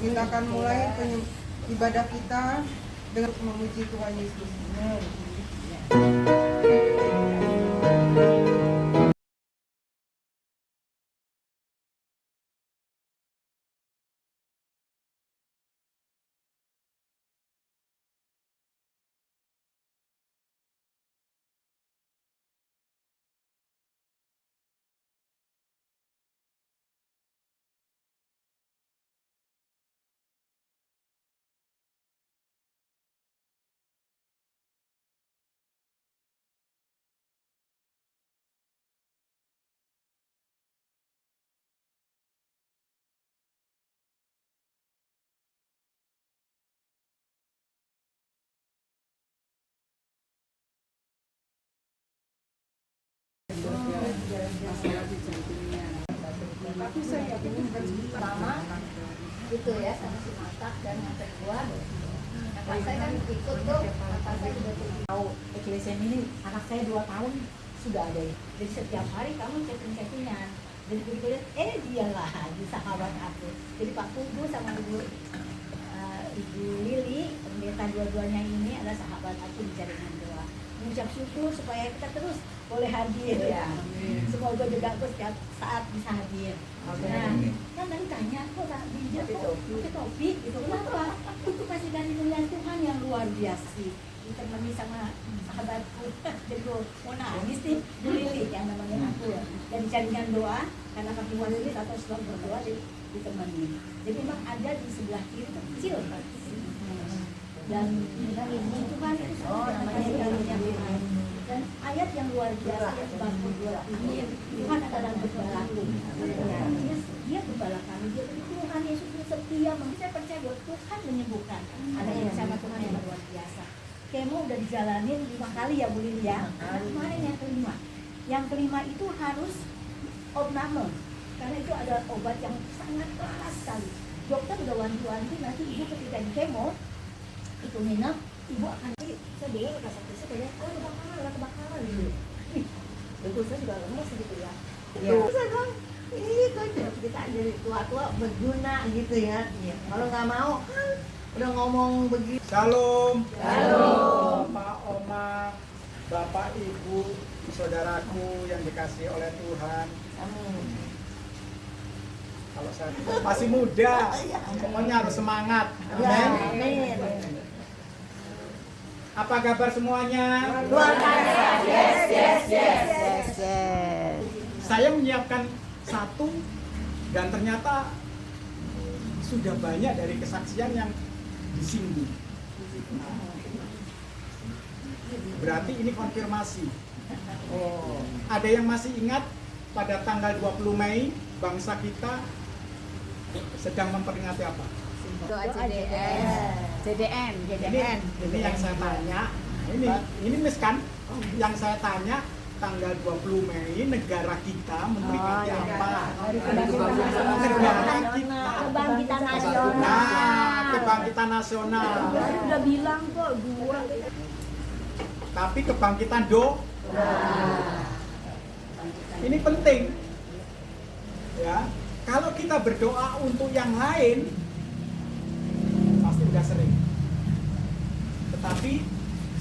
Kita akan mulai ibadah kita dengan memuji Tuhan Yesus. Tapi saya yakin pertama itu ya sama si masak, dan yang kedua kakak saya kan ikut tuh, kakak saya juga tahu EKSM ini anak saya 2 tahun sudah ada ya. Jadi setiap hari kamu chatting-chattingan, jadi begitu lihat dialah di sahabat aku. Jadi Pak Kudu sama Ibu Lili, pendeta dua-duanya ini adalah sahabat aku di jaringan doa. Mengucap syukur supaya kita terus boleh hadir ya. Semoga juga aku setiap saat bisa hadir. Nah, kan tadi tanya kok tak bijak kok pakai topi gitu. Kenapa? Itu kasih dari pilihan Tuhan yang luar biasa sih. Ditemani sama sahabatku. Jadi mau nangis nih, Bu Lili yang namanya aku ya. Dan jaringan doa, karena kaki wanita atau sebab berdoa ditemani. Jadi memang ada di sebelah kiri kecil dan ini Tuhan itu namanya dan ayat yang luar biasa yang bangun dua ini Tuhan adalah gembalaku. Dia gembala kami, dia Tuhan Yesus itu setia. Saya percaya bahwa Tuhan menyembuhkan. Ada yang sama Tuhan yang luar biasa. Kemo udah dijalanin 5 kali ya Bu Lili ya. Kemarin yang kelima. Yang kelima itu harus opname, karena itu ada obat yang sangat keras sekali. Dokter udah wanti-wanti nanti ibu ketika di kemo itu minum, ibu akan saya bilang ke sakit saya bilang kebakaran gitu. Betul, saya juga lemes gitu ya. Terus saya bilang itu kita jadi tua-tua berguna gitu ya. Kalau nggak mau kan udah ngomong begitu. Shalom. Shalom. Pak Oma, Bapak Ibu, saudaraku yang dikasihi oleh Tuhan. Amin. Kalau saya masih muda, pokoknya harus semangat. Amin. Amin. Apa kabar semuanya? Luar biasa. Yes. Saya menyiapkan satu dan ternyata sudah banyak dari kesaksian yang disinggung. Berarti ini konfirmasi. Ada yang masih ingat pada tanggal 20 Mei bangsa kita sedang memperingati apa? Doa JDN. Ini yang saya tanya. Ini Miss kan? Yang saya tanya tanggal 20 Mei negara kita memperingati apa? Negara kita. Kebangkitan nasional. Nah, kebangkitan nasional. Udah bilang kok 2. Tapi kebangkitan ini penting. Ya, kalau kita berdoa untuk yang lain pasti udah sering. Tetapi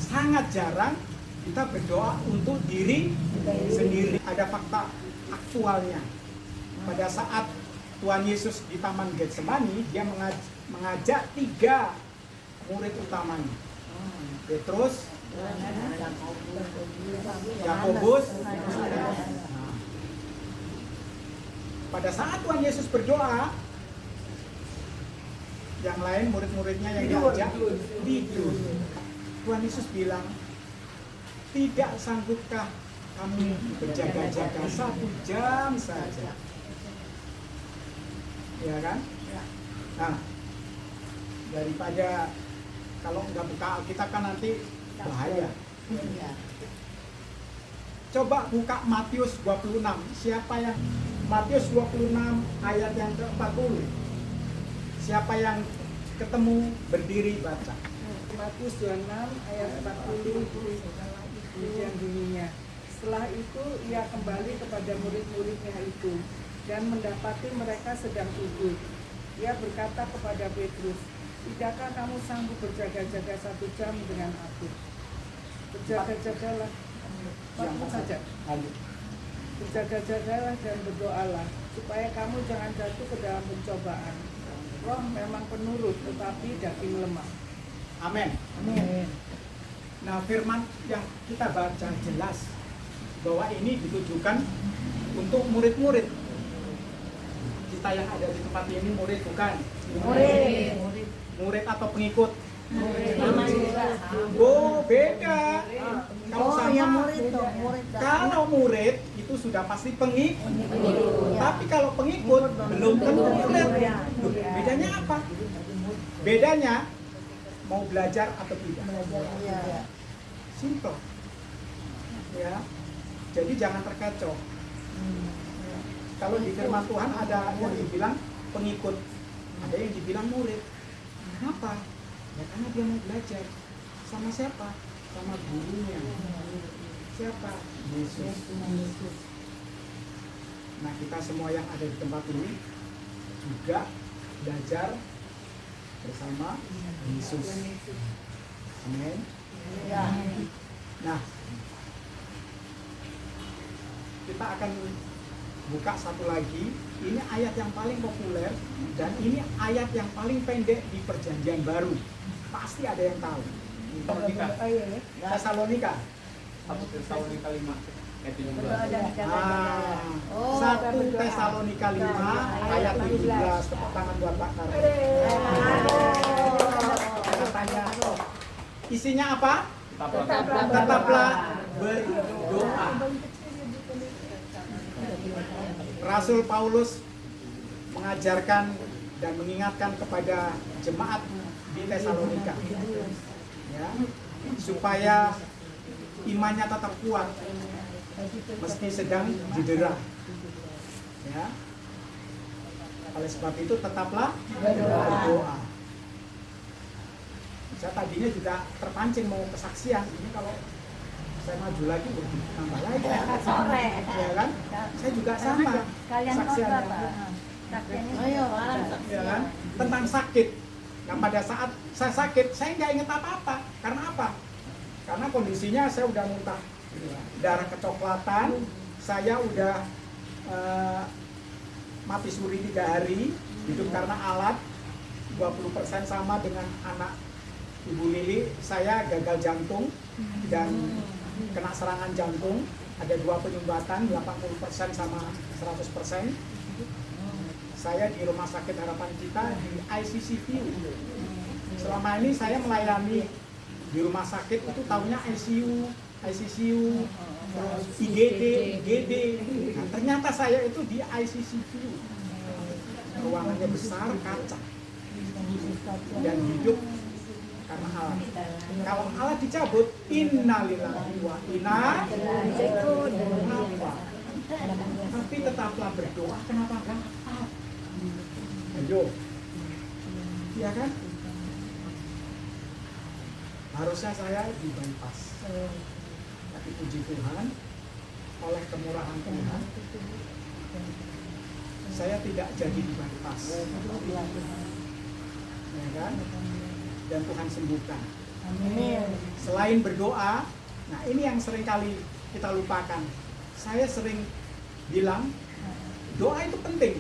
sangat jarang kita berdoa untuk diri sendiri. Ada fakta aktualnya. Pada saat Tuhan Yesus di Taman Getsemani, dia mengajak 3 murid utamanya. Petrus, Yakobus. Pada saat Tuhan Yesus berdoa, yang lain murid-muridnya yang diajak tidur. Tuhan Yesus bilang, tidak sanggupkah kamu berjaga-jaga 1 jam saja? Ya kan? Nah, daripada kalau nggak buka Alkitab kan nanti bahaya. Coba buka Matius 26. Siapa yang Matius 26 ayat yang ke-40? Siapa yang ketemu berdiri baca? Matius 26 ayat 40 demikian bunyinya. Setelah itu ia kembali kepada murid-muridnya itu dan mendapati mereka sedang tidur. Dia berkata kepada Petrus, "Tidakkah kamu sanggup berjaga-jaga 1 jam dengan aku? Berjaga-jagalah." Langsung saja. Lanjut. Berjaga-jagalah dan berdoalah, supaya kamu jangan jatuh ke dalam pencobaan. Roh memang penurut, tetapi daging lemah. Amin. Amin. Nah, firman yang kita baca jelas bahwa ini ditujukan untuk murid-murid. Kita yang ada di tempat ini murid bukan? Murid. Murid atau pengikut? Murid. Oh, beda. Kalau Oh, sama, yang murid tuh, murid. kalau murid itu sudah pasti pengikut. Tapi kalau pengikut belum tentu murid. Loh, bedanya apa? Bedanya mau belajar atau tidak. Iya. Simple. Ya. Jadi jangan terkecoh. Kalau di firman Tuhan ada yang dibilang pengikut, ada yang dibilang murid. Kenapa? Ya karena dia mau belajar. Sama siapa? Sama gurunya. Siapa? Yesus. Nah, kita semua yang ada di tempat ini juga belajar bersama Yesus. Amin. Ya. Nah, kita akan buka satu lagi. Ini ayat yang paling populer dan ini ayat yang paling pendek di Perjanjian Baru. Pasti ada yang tahu. Tesalonika. 1 Tesalonika 5 ayat 17. Oh, 1 Tesalonika 5 ayat 17. Tepuk tangan buat Pak Karno. Tanya, isinya apa? Tetaplah berdoa. Rasul Paulus mengajarkan dan mengingatkan kepada jemaat di Tesalonika, ya, supaya imannya tetap kuat meski sedang didera. Ya. Oleh sebab itu tetaplah berdoa. Saya tadinya juga terpancing mau kesaksian. Ini kalau saya maju lagi nambah lagi. Ya kan? Saya juga sama. Kesaksiannya. Ayo, Ya kan? Tentang sakit. Yang pada saat saya sakit, saya nggak inget apa-apa. Karena apa? Karena kondisinya saya udah muntah darah kecoklatan, saya udah mati suri 3 hari, hidup karena alat, 20% sama dengan anak Ibu Lili. Saya gagal jantung dan kena serangan jantung, ada 2 penyumbatan, 80% sama 100%. Saya di Rumah Sakit Harapan Kita di ICCView. Selama ini saya melayani di rumah sakit itu tahunya ICU, ICCU, terus IGD. Nah, ternyata saya itu di ICCView. Ruangannya besar, kaca, dan hidup karena alat. Kalau alat dicabut, innalillahi wa inna ilaihi raji'un. Tapi tetaplah berdoa. Kenapa kan? Ayo, ya kan? Harusnya saya di bypass, tapi puji Tuhan, oleh kemurahan Tuhan, saya tidak jadi di bypass, ya kan? Dan Tuhan sembuhkan. Selain berdoa, nah ini yang sering kali kita lupakan. Saya sering bilang doa itu penting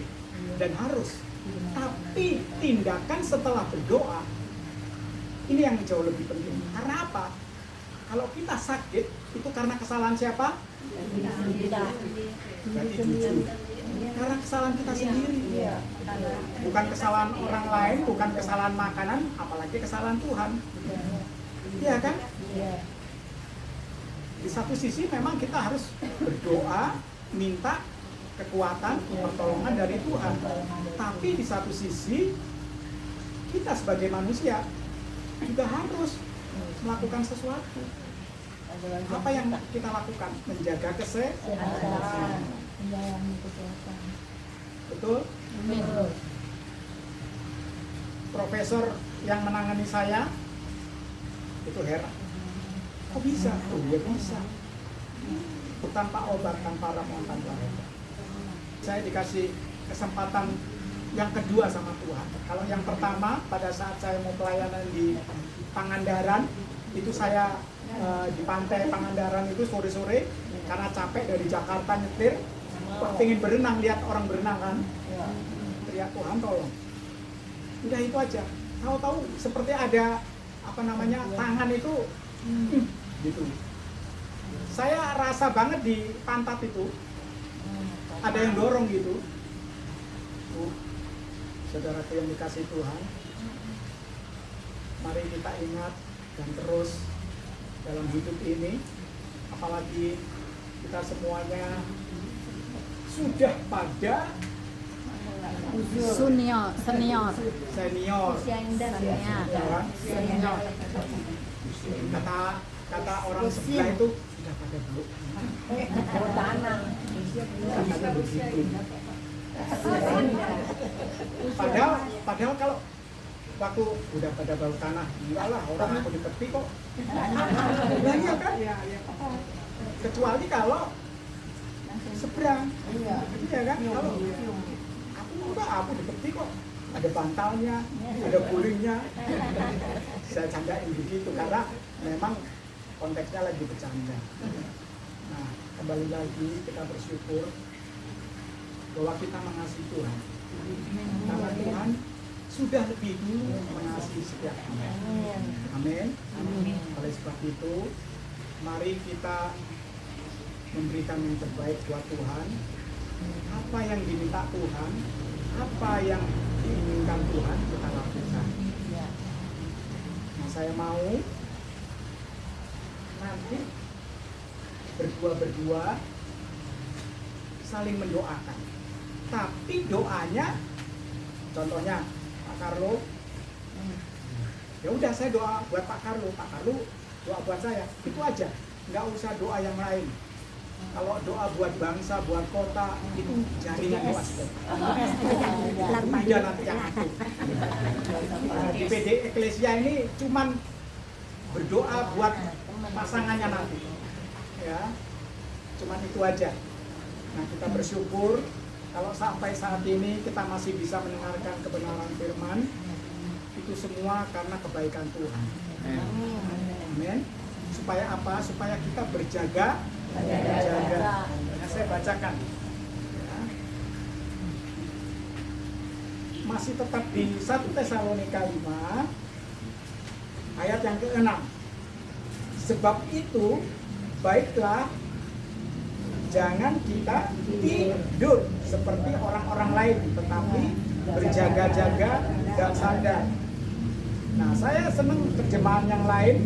dan harus, tapi tindakan setelah berdoa ini yang jauh lebih penting. Karena apa? Kalau kita sakit itu karena kesalahan siapa? Berarti jujur. Karena kesalahan kita sendiri. Bukan kesalahan orang lain, bukan kesalahan makanan, apalagi kesalahan Tuhan. Iya kan? Di satu sisi memang kita harus berdoa, minta kekuatan, pertolongan dari Tuhan. Tapi di satu sisi kita sebagai manusia juga harus melakukan sesuatu. Apa yang kita lakukan? Menjaga kesehatan. Betul? Profesor yang menangani saya itu heran. Kok bisa? Oh dia bisa. Tanpa obat, tanpa ramuan, tanpa obat. Saya dikasih kesempatan yang kedua sama Tuhan. Kalau yang pertama, pada saat saya mau pelayanan di Pangandaran, itu saya di pantai Pangandaran itu sore-sore, karena capek dari Jakarta nyetir, pengen berenang, lihat orang berenang kan, teriak Tuhan tolong. Udah itu aja. Tahu-tahu seperti ada tangan itu, gitu. Saya rasa banget di pantat itu ada yang dorong gitu. Saudaraku yang dikasih Tuhan, mari kita ingat dan terus dalam hidup ini, apalagi kita semuanya sudah pada Senior. senior. Usia indah Senior. Kata orang sebelah itu sudah pada bau. Katanya begitu. Padahal kalau waktu udah pada bau tanah, iyalah orang aku dipeti kok. Iya kan? Kecuali kalau seberang, iya kan? Kalau aku dipeti kok, ada bantalnya, ada gulingnya. Saya candain begitu karena memang konteksnya lagi bercanda. Nah, kembali lagi kita bersyukur bahwa kita mengasihi Tuhan. Karena Tuhan sudah lebih dulu mengasihi setiap kita. Amin. Oleh sebab itu, mari kita memberikan yang terbaik buat Tuhan. Apa yang diminta Tuhan, apa yang diinginkan Tuhan, kita lakukan. Nah, saya mau nanti berdua saling mendoakan. Tapi doanya, contohnya Pak Carlo, ya udah saya doa buat Pak Carlo doa buat saya, itu aja, nggak usah doa yang lain. Kalau doa buat bangsa, buat kota, itu jaringan doa sudah. Udah nanti yang itu. Di PD Eklesia ini cuman berdoa buat pasangannya nanti, ya, cuman itu aja. Nah, kita bersyukur kalau sampai saat ini kita masih bisa mendengarkan kebenaran firman, itu semua karena kebaikan Tuhan. Amin. Supaya apa? Supaya kita berjaga. Nah, saya bacakan. Ya. Masih tetap di 1 Tesalonika 5 ayat yang ke-6. Sebab itu baiklah jangan kita tidur seperti orang-orang lain, tetapi berjaga-jaga dan sadar. Nah, saya senang terjemahan yang lain.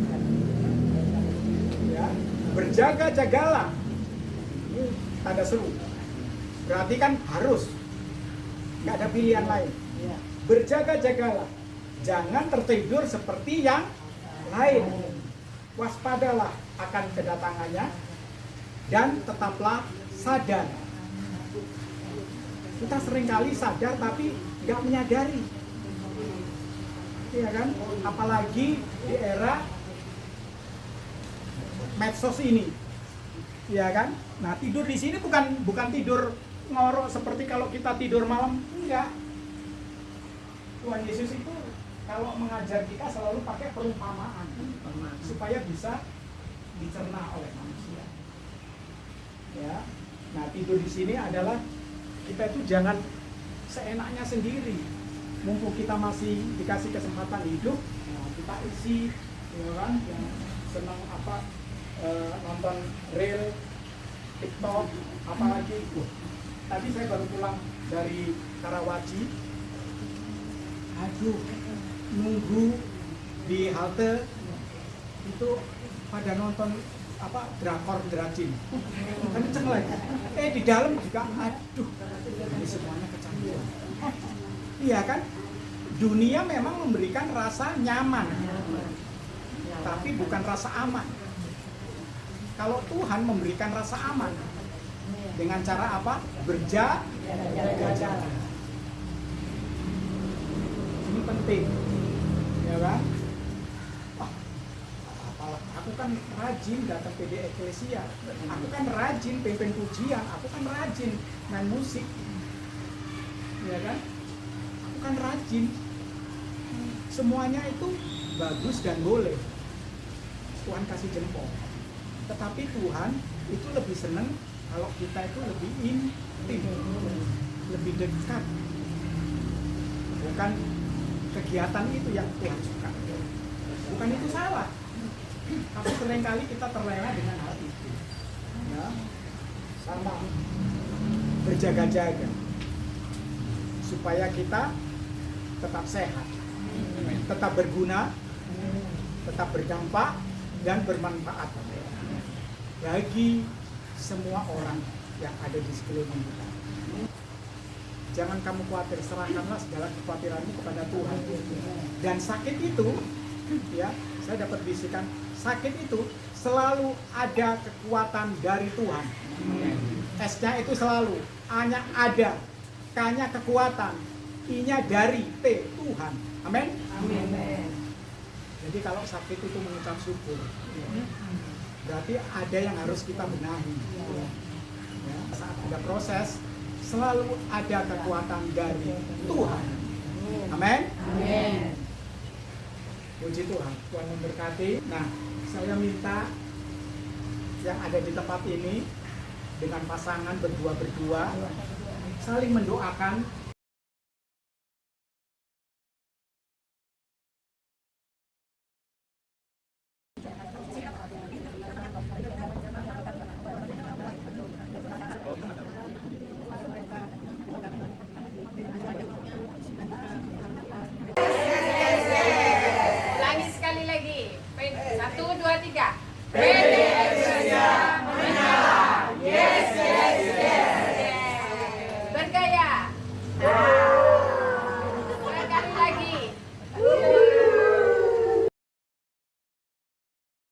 Ya, berjaga-jagalah. Ini tanda seru. Berarti kan harus, nggak ada pilihan lain. Berjaga-jagalah, jangan tertidur seperti yang lain. Waspadalah akan kedatangannya dan tetaplah sadar. Kita seringkali sadar tapi nggak menyadari, iya kan? Apalagi di era medsos ini, iya kan? Nah, tidur di sini bukan tidur ngorok seperti kalau kita tidur malam, enggak. Tuhan Yesus itu kalau mengajar kita selalu pakai perumpamaan supaya bisa dicerna oleh manusia. Ya, nah tidur di sini adalah kita itu jangan seenaknya sendiri. Mumpung kita masih dikasih kesempatan hidup, nah kita isi, ya kan, yang senang nonton reel, TikTok, apalagi. Tadi saya baru pulang dari Karawaci. Aduh, nunggu di halte itu pada nonton drakor Dracin, kenceng lagi. Di dalam juga, aduh, ini semuanya kecanduan. Iya kan? Dunia memang memberikan rasa nyaman, tapi bukan rasa aman. Kalau Tuhan memberikan rasa aman dengan cara apa? Berjaga-jaga. Ini penting, ya kan? Aku kan rajin datang PD Eklesia, aku kan rajin pimpin pujian, aku kan rajin main musik, ya kan? kan rajin. Semuanya itu bagus dan boleh. Tuhan kasih jempol. Tetapi Tuhan itu lebih senang kalau kita itu lebih intim, lebih dekat. Bukan kegiatan itu yang Tuhan suka. Bukan itu salah. Tapi seringkali kita terlena dengan hal itu. Ya, sama berjaga-jaga supaya kita tetap sehat, tetap berguna, tetap berdampak dan bermanfaat bagi semua orang yang ada di sekeliling kita. Jangan kamu khawatir, serahkanlah segala kekhawatiranmu kepada Tuhan. Dan sakit itu, ya, saya dapat bisikan, sakit itu selalu ada kekuatan dari Tuhan. S-nya itu selalu, A-nya ada, K-nya kekuatan, I-nya dari, T Tuhan. Amin. Amin. Jadi kalau sakit itu mengucap syukur, berarti ada yang harus kita benahi. Ya, saat ada proses, selalu ada kekuatan dari Tuhan. Amin. Amin. Puji Tuhan, Tuhan memberkati. Nah, saya minta yang ada di tempat ini dengan pasangan berdua-berdua saling mendoakan